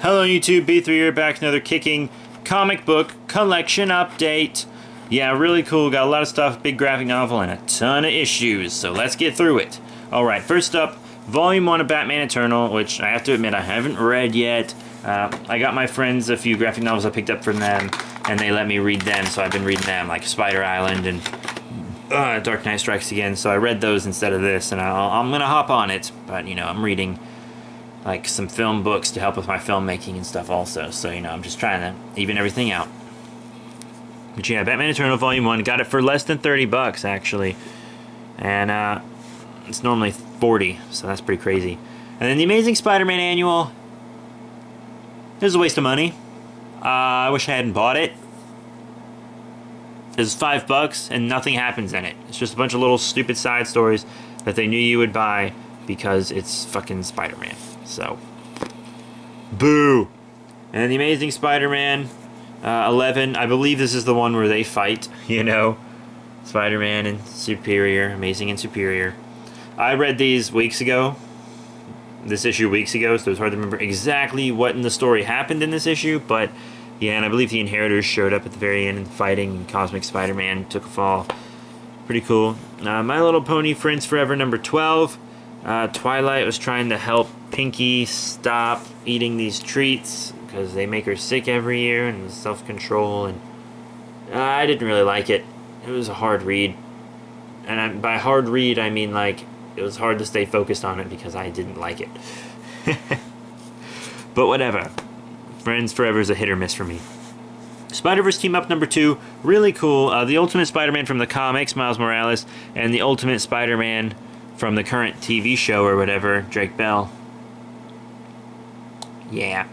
Hello YouTube, B3 here, back with another kicking comic book collection update. Yeah, really cool, got a lot of stuff, big graphic novel, and a ton of issues, so let's get through it. Alright, first up, Volume 1 of Batman Eternal, which I have to admit I haven't read yet. I got my friends a few graphic novels I picked up from them, and they let me read them, so I've been reading them, like Spider Island and Dark Knight Strikes Again, so I read those instead of this, and I'm gonna hop on it, but, you know, I'm reading like some film books to help with my filmmaking and stuff also, so, you know, I'm just trying to even everything out. But yeah, Batman Eternal Volume 1, got it for less than 30 bucks, actually, and it's normally 40, so that's pretty crazy. And then the Amazing Spider-Man Annual, it was a waste of money. I wish I hadn't bought it. It's $5 and nothing happens in it. It's just a bunch of little stupid side stories that they knew you would buy because it's fucking Spider-Man. So, boo! And the Amazing Spider-Man 11, I believe this is the one where they fight, you know, Spider-Man and Superior, Amazing and Superior. I read these weeks ago, this issue weeks ago, so it's hard to remember exactly what in the story happened in this issue, but yeah, and I believe the Inheritors showed up at the very end and fighting, and Cosmic Spider-Man took a fall. Pretty cool. My Little Pony Friends Forever number 12. Twilight was trying to help Pinky stop eating these treats because they make her sick every year, and self-control, and I didn't really like it. It was a hard read, and by hard read I mean like it was hard to stay focused on it because I didn't like it. But whatever. Friends Forever is a hit or miss for me. Spider-Verse Team Up number 2, really cool. The Ultimate Spider-Man from the comics, Miles Morales, and the Ultimate Spider-Man from the current TV show or whatever, Drake Bell. Yeah.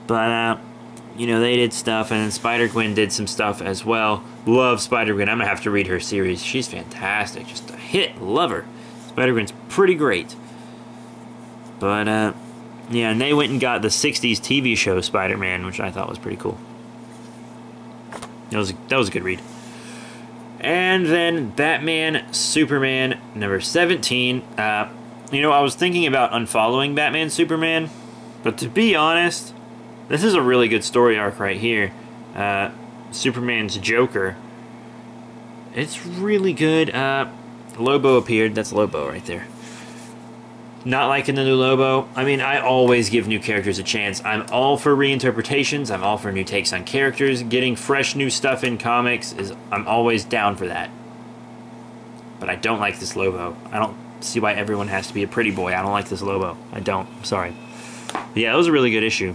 But, you know, they did stuff, and then Spider-Gwen did some stuff as well. Love Spider-Gwen. I'm going to have to read her series. She's fantastic. Just a hit. Love her. Spider-Gwen's pretty great. But, yeah, and they went and got the 60s TV show Spider-Man, which I thought was pretty cool. That was a good read. And then Batman Superman number 17. You know, I was thinking about unfollowing Batman Superman, but to be honest, this is a really good story arc right here. Superman's Joker. It's really good. Lobo appeared. That's Lobo right there. Not liking the new Lobo. I mean, I always give new characters a chance. I'm all for reinterpretations. I'm all for new takes on characters. Getting fresh new stuff in comics I'm always down for that. But I don't like this Lobo. I don't see why everyone has to be a pretty boy. I don't like this Lobo. I don't. I'm sorry. But yeah, it was a really good issue.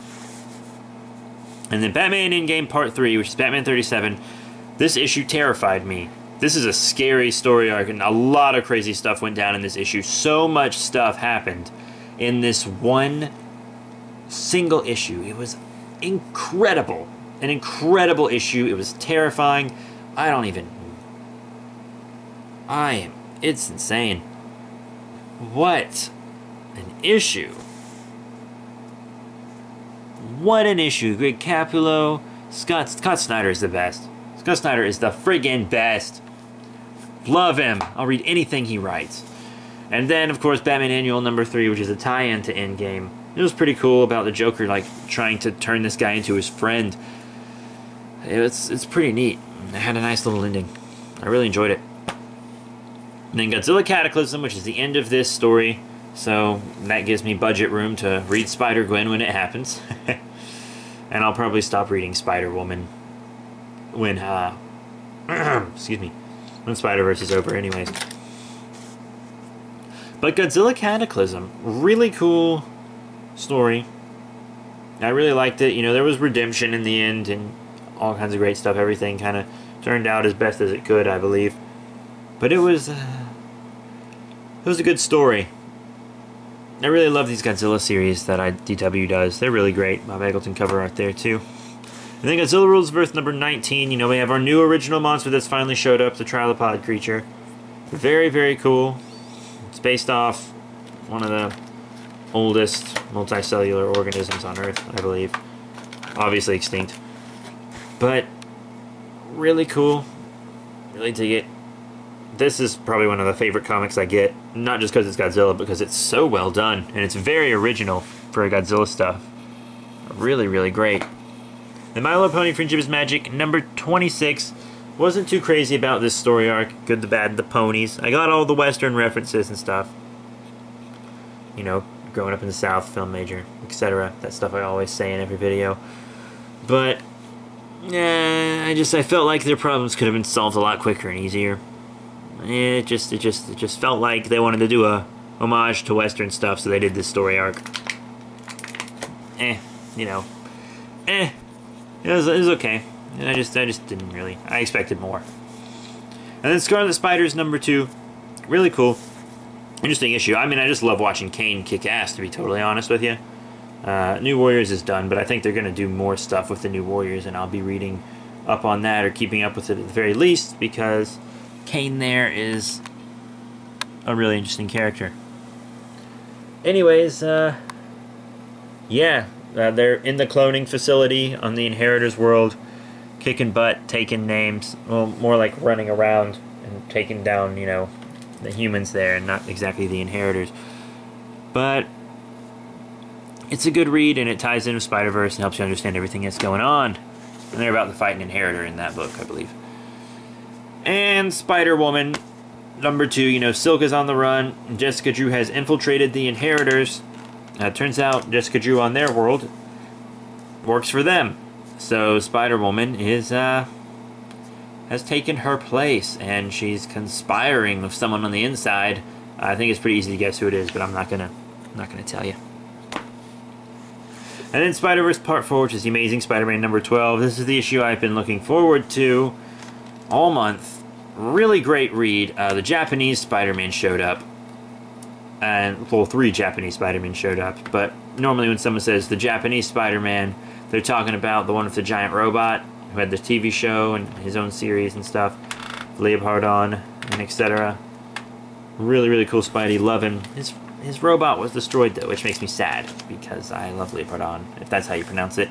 And then Batman Endgame Part 3, which is Batman 37. This issue terrified me. This is a scary story arc, and a lot of crazy stuff went down in this issue. So much stuff happened in this one single issue. It was incredible. An incredible issue. It was terrifying. It's insane. What an issue. What an issue. Greg Capullo. Scott Snyder is the best. Scott Snyder is the friggin' best. Love him. I'll read anything he writes. And then, of course, Batman Annual number 3, which is a tie-in to Endgame. It was pretty cool about the Joker, like, trying to turn this guy into his friend. It's pretty neat. It had a nice little ending. I really enjoyed it. And then Godzilla Cataclysm, which is the end of this story. So that gives me budget room to read Spider-Gwen when it happens. And I'll probably stop reading Spider-Woman when, excuse me, when Spider-Verse is over anyways. But Godzilla Cataclysm, really cool story. I really liked it. You know, there was redemption in the end and all kinds of great stuff. Everything kind of turned out as best as it could, I believe. But it was a good story. I really love these Godzilla series that DW does. They're really great. Bob Eggleton cover art there too. And then Godzilla Rules of Earth number 19. You know, we have our new original monster that's finally showed up, the Trilopod creature. Very, very cool. It's based off one of the oldest multicellular organisms on Earth, I believe. Obviously extinct. But really cool. Really dig it. This is probably one of the favorite comics I get Not just because it's Godzilla, because it's so well done, and it's very original for Godzilla stuff. Really, really great. The My Little Pony Friendship is Magic number 26. Wasn't too crazy about this story arc. Good, the Bad, the Ponies. I got all the Western references and stuff. You know, growing up in the South, film major, etc. That stuff I always say in every video. But, I felt like their problems could have been solved a lot quicker and easier. It just felt like they wanted to do a homage to Western stuff, so they did this story arc. You know, it was okay. I just didn't really. I expected more. And then Scarlet Spiders number 2, really cool, interesting issue. I mean, I just love watching Kane kick ass, to be totally honest with you. New Warriors is done, but I think they're gonna do more stuff with the New Warriors, and I'll be reading up on that or keeping up with it at the very least, because Kane there is a really interesting character. Anyways, yeah, they're in the cloning facility on the Inheritors world, kicking butt, taking names, well, more like running around and taking down, you know, the humans there, and not exactly the Inheritors. But it's a good read, and it ties in with Spider-Verse and helps you understand everything that's going on. And they're about to fight an Inheritor in that book, I believe. And Spider-Woman number 2, you know, Silk is on the run. Jessica Drew has infiltrated the Inheritors. Turns out Jessica Drew on their world works for them. So Spider-Woman is has taken her place, and she's conspiring with someone on the inside. I think it's pretty easy to guess who it is, but I'm not gonna tell you. And then Spider-Verse Part 4, which is The Amazing Spider-Man number 12. This is the issue I've been looking forward to all month. Really great read. The Japanese Spider-Man showed up. And, well, 3 Japanese Spider-Man showed up. But normally when someone says the Japanese Spider-Man, they're talking about the one with the giant robot, who had the TV show and his own series and stuff. Leopardon and etc. Really, really cool Spidey. Love him. His robot was destroyed, though, which makes me sad, because I love Leopardon, if that's how you pronounce it.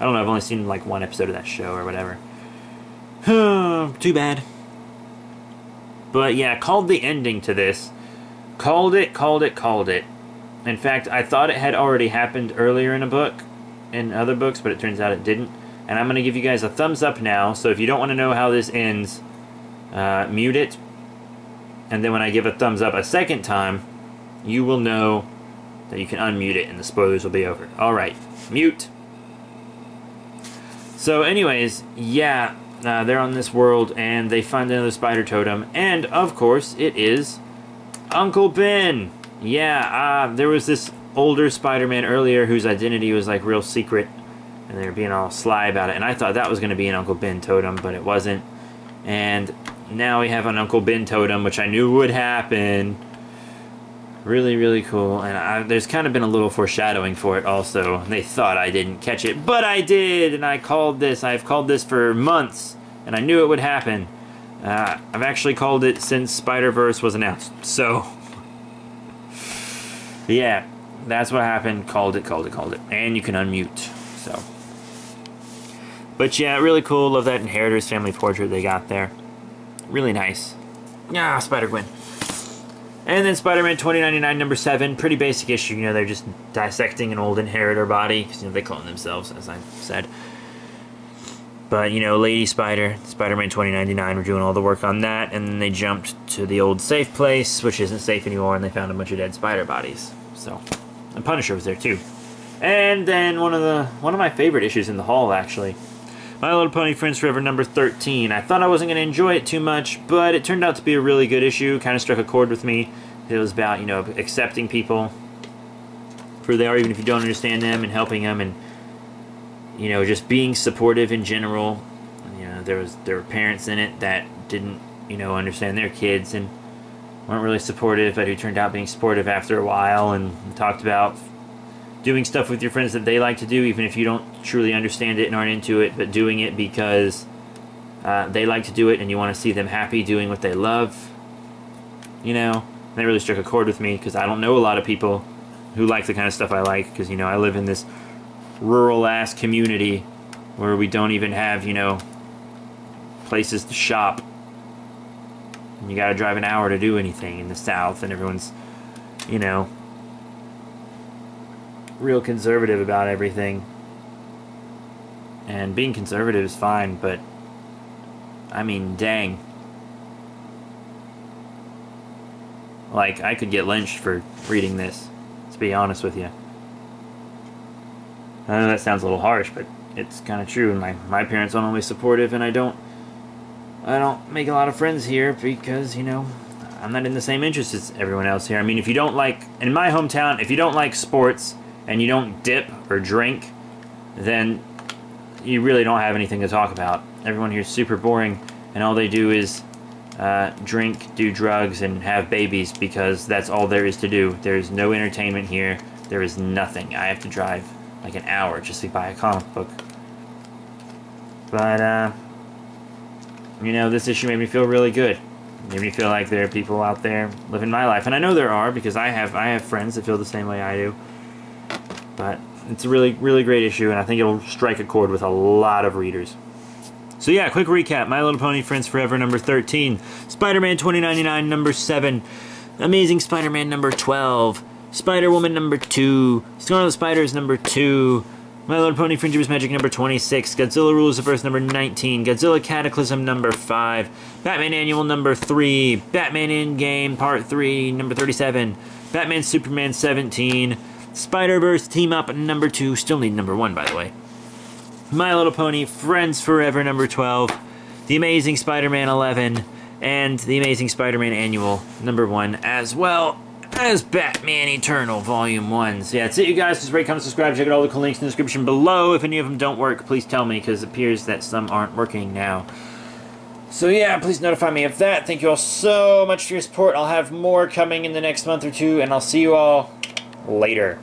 I don't know, I've only seen like 1 episode of that show or whatever. Too bad. But yeah, called the ending to this. Called it. In fact, I thought it had already happened earlier in a book, in other books, but it turns out it didn't. And I'm going to give you guys a thumbs up now, so if you don't want to know how this ends, mute it. And then when I give a thumbs up a second time, you will know that you can unmute it and the spoilers will be over. Alright, mute. So anyways, yeah, they're on this world and they find another spider totem, and of course it is Uncle Ben. Yeah, there was this older Spider-Man earlier whose identity was like real secret, and they were being all sly about it, and I thought that was going to be an Uncle Ben totem, but it wasn't. And now we have an Uncle Ben totem, which I knew would happen. Really, really cool, and there's kind of been a little foreshadowing for it also. They thought I didn't catch it, but I did, and I called this. I've called this for months, and I knew it would happen. I've actually called it since Spider-Verse was announced, so yeah, that's what happened. Called it, and you can unmute, so. But yeah, really cool. Love that Inheritors family portrait they got there. Really nice. Yeah, Spider-Gwen. And then Spider-Man 2099 number 7, pretty basic issue. You know, they're just dissecting an old Inheritor body, because, you know, they clone themselves, as I said. But, you know, Lady Spider, Spider-Man 2099, were doing all the work on that, and then they jumped to the old safe place, which isn't safe anymore, and they found a bunch of dead spider bodies. So, and Punisher was there too. And then one of my favorite issues in the haul, actually, My Little Pony Friends Forever number 13. I thought I wasn't going to enjoy it too much, but it turned out to be a really good issue. Kind of struck a chord with me. It was about, you know, accepting people for who they are, even if you don't understand them, and helping them, and, you know, just being supportive in general. You know, there were parents in it that didn't, you know, understand their kids and weren't really supportive, but who turned out being supportive after a while, and talked about doing stuff with your friends that they like to do, even if you don't truly understand it and aren't into it, but doing it because they like to do it and you want to see them happy doing what they love. You know, and that really struck a chord with me, because I don't know a lot of people who like the kind of stuff I like, because, you know, I live in this rural-ass community where we don't even have, you know, places to shop. And you gotta drive an hour to do anything in the South, and everyone's, you know, real conservative about everything. And being conservative is fine, but I mean, dang. Like, I could get lynched for reading this, to be honest with you. I know that sounds a little harsh, but it's kind of true. My parents aren't always supportive, and I don't make a lot of friends here because, you know, I'm not in the same interest as everyone else here. I mean, if you don't like, in my hometown, if you don't like sports and you don't dip or drink, then you really don't have anything to talk about. Everyone here is super boring, and all they do is drink, do drugs, and have babies because that's all there is to do. There's no entertainment here. There is nothing. I have to drive like an hour just to buy a comic book. But, you know, this issue made me feel really good. It made me feel like there are people out there living my life. And I know there are, because I have friends that feel the same way I do. But it's a really, really great issue, and I think it'll strike a chord with a lot of readers. So yeah, quick recap. My Little Pony Friends Forever number 13. Spider-Man 2099 number 7. Amazing Spider-Man number 12. Spider-Woman number 2. Scarlet Spiders number 2. My Little Pony Friendship Magic number 26. Godzilla Rules of Earth number 19. Godzilla Cataclysm number 5. Batman Annual number 3. Batman Endgame Part 3 number 37. Batman Superman 17. Spider-Verse Team Up number 2. Still need number 1, by the way. My Little Pony Friends Forever number 12. The Amazing Spider-Man 11. And The Amazing Spider-Man Annual number 1 as well as Batman Eternal Volume 1. So yeah, that's it, you guys. Just rate, comment, subscribe. Check out all the cool links in the description below. If any of them don't work, please tell me, because it appears that some aren't working now. So yeah, please notify me of that. Thank you all so much for your support. I'll have more coming in the next month or two, and I'll see you all later.